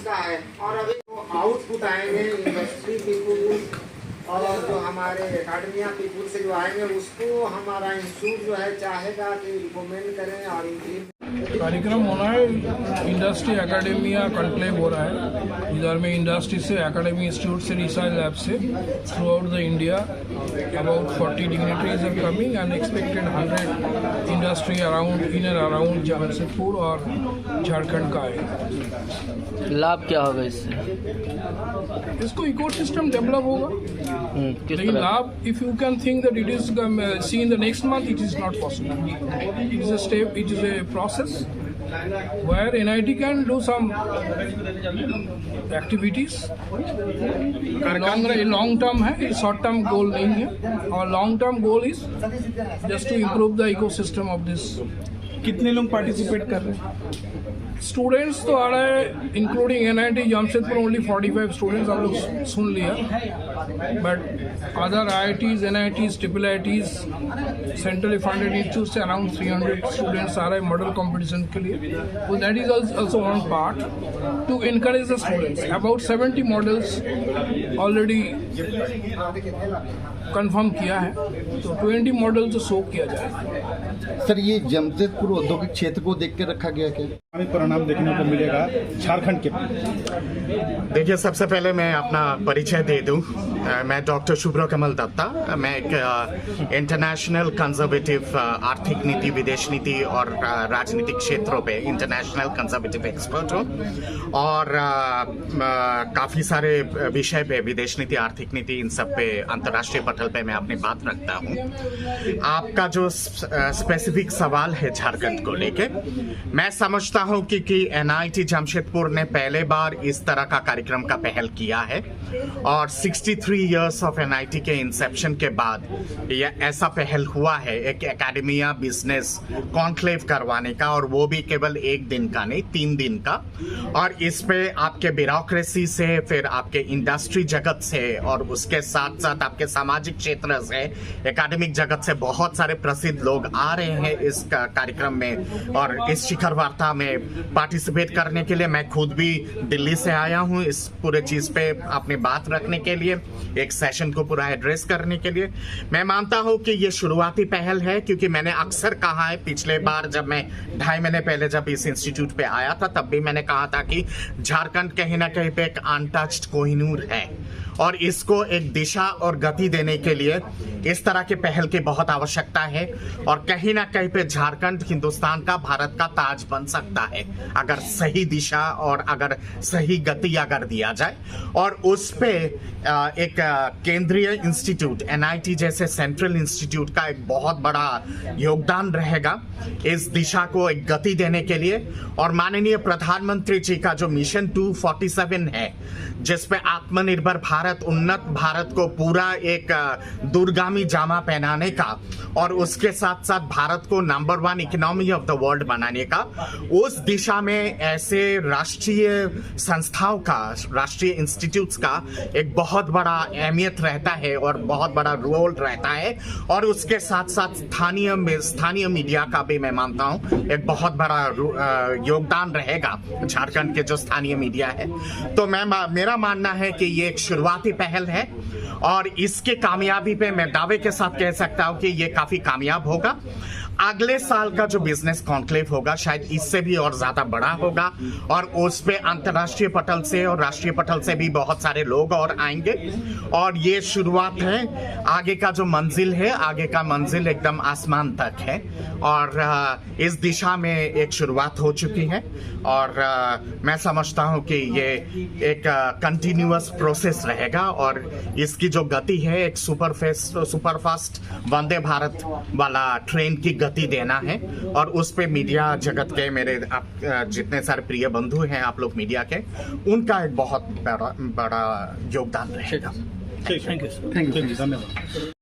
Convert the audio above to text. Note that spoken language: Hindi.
उसका है। और अभी तो आउटपुट आएंगे इंडस्ट्री पीपुल और जो हमारे एकेडमिया पीपुल से जो आएंगे उसको हमारा इंस्टीट्यूट जो है चाहेगा कि रिकमेंड करें और कार्यक्रम होना है। इंडस्ट्री एकेडमिया कॉन्क्लेव हो रहा है इधर में, इंडस्ट्री से, एकेडमी इंस्टीट्यूट से, रिसर्च लैब से throughout the India. About 40 dignitaries are coming and expected 100 industry around in and around Jamshedpur और झारखंड का है। लाभ क्या होगा इससे? इसको इकोसिस्टम डेवलप होगा, लेकिन लाभ if you can think that it is see in the next month, it is not possible. It is a step, it is a process where NIT can do some activities. long term है, short term goal नहीं है। और long term goal is just to improve the ecosystem of this। कितने लोग पार्टिसिपेट कर रहे हैं? स्टूडेंट्स तो आ रहे हैं including NIT Jamshedpur, only 45 students आप लोग सुन लिया, but other IITs, NITs, IIITs, centrally funded institute से अराउंड 300 स्टूडेंट्स आ रहे हैं मॉडल कंपटीशन के लिए। तो that is also one part two encourage the students. About 70 models already confirm किया है, तो 20 मॉडल तो शो किया जाएगा। सर, ये जमशेदपुर औद्योगिक क्षेत्र को देख के रखा गया क्या? परिणाम देखने को मिलेगा झारखंड के। देखिए, सबसे पहले मैं अपना परिचय दे दूं। मैं डॉक्टर शुभ्र कमल दत्ता। मैं एक इंटरनेशनल कंजर्वेटिव आर्थिक नीति, विदेश नीति और राजनीतिक क्षेत्रों पे इंटरनेशनल कंजर्वेटिव एक्सपर्ट हूँ और काफ़ी सारे विषय पे, विदेश नीति, आर्थिक नीति, इन सब पे, अंतर्राष्ट्रीय पटल पे मैं अपनी बात रखता हूँ। आपका जो स्पेसिफिक सवाल है झारखंड को लेके, मैं समझता हूँ कि NIT जमशेदपुर ने पहले बार इस तरह का कार्यक्रम का पहल किया है और 63 इयर्स ऑफ NIT के इंसेप्शन के बाद यह ऐसा पहल हुआ है एक एकेडमिया बिजनेस कॉन्क्लेव करवाने का, और वो भी केवल एक दिन का नहीं, 3 दिन का। और इस पे आपके ब्यूरोक्रेसी से, फिर आपके इंडस्ट्री जगत से और उसके साथ साथ आपके सामाजिक क्षेत्र से, एकेडमिक जगत से बहुत सारे प्रसिद्ध लोग आ रहे हैं इस कार्यक्रम में और इस शिखर वार्ता में पार्टिसिपेट करने के लिए। मैं खुद भी दिल्ली से आया हूं इस पूरे चीज पे अपनी बात रखने के लिए, एक सेशन को पूरा एड्रेस करने के लिए। मैं मानता हूं कि ये शुरुआती पहल है, क्योंकि मैंने अक्सर कहा है, पिछले बार जब मैं 2.5 महीने पहले जब इस इंस्टीट्यूट पे आया था, तब भी मैंने कहा था कि झारखंड कहीं ना कहीं पे एक अनटच्ड कोहिनूर है और इसको एक दिशा और गति देने के लिए इस तरह के पहल की बहुत आवश्यकता है। और कहीं ना कहीं पे झारखंड हिंदुस्तान का, भारत का ताज बन सकता है अगर सही दिशा और अगर सही गति अगर दिया जाए। और उस पे एक केंद्रीय इंस्टीट्यूट NIT जैसे सेंट्रल इंस्टीट्यूट का एक बहुत बड़ा योगदान रहेगा इस दिशा को एक गति देने के लिए। और माननीय प्रधानमंत्री जी का जो मिशन 247 है, जिसपे आत्मनिर्भर भारत, उन्नत भारत को पूरा एक दूरगामी जामा पहनाने का और उसके साथ साथ भारत को number 1 economy of the world बनाने का, उस दिशा में ऐसे राष्ट्रीय संस्थाओं का, राष्ट्रीय इंस्टीट्यूट्स का एक बहुत बड़ा अहमियत रहता है और बहुत बड़ा रोल रहता है। और उसके साथ साथ स्थानीय मीडिया का भी मैं मानता हूं एक बहुत बड़ा योगदान रहेगा झारखंड के जो स्थानीय मीडिया है। तो मेरा मानना है कि ये एक शुरुआती पहल है और इसके कामयाबी पे मैं दावे के साथ कह सकता हूं कि ये काफी कामयाब होगा। अगले साल का जो बिजनेस कॉन्क्लेव होगा शायद इससे भी और ज्यादा बड़ा होगा और उस पे अंतर्राष्ट्रीय पटल से और राष्ट्रीय पटल से भी बहुत सारे लोग और आएंगे। और ये शुरुआत है, आगे का जो मंजिल है, आगे का मंजिल एकदम आसमान तक है और इस दिशा में एक शुरुआत हो चुकी है। और मैं समझता हूं कि ये एक कंटिन्यूअस प्रोसेस रहेगा और इसकी जो गति है एक सुपरफास्ट वंदे भारत वाला ट्रेन की गति देना है। और उस पे मीडिया जगत के मेरे जितने सारे प्रिय बंधु हैं आप लोग मीडिया के, उनका एक बहुत बड़ा योगदान रहेगा। थैंक यू, धन्यवाद।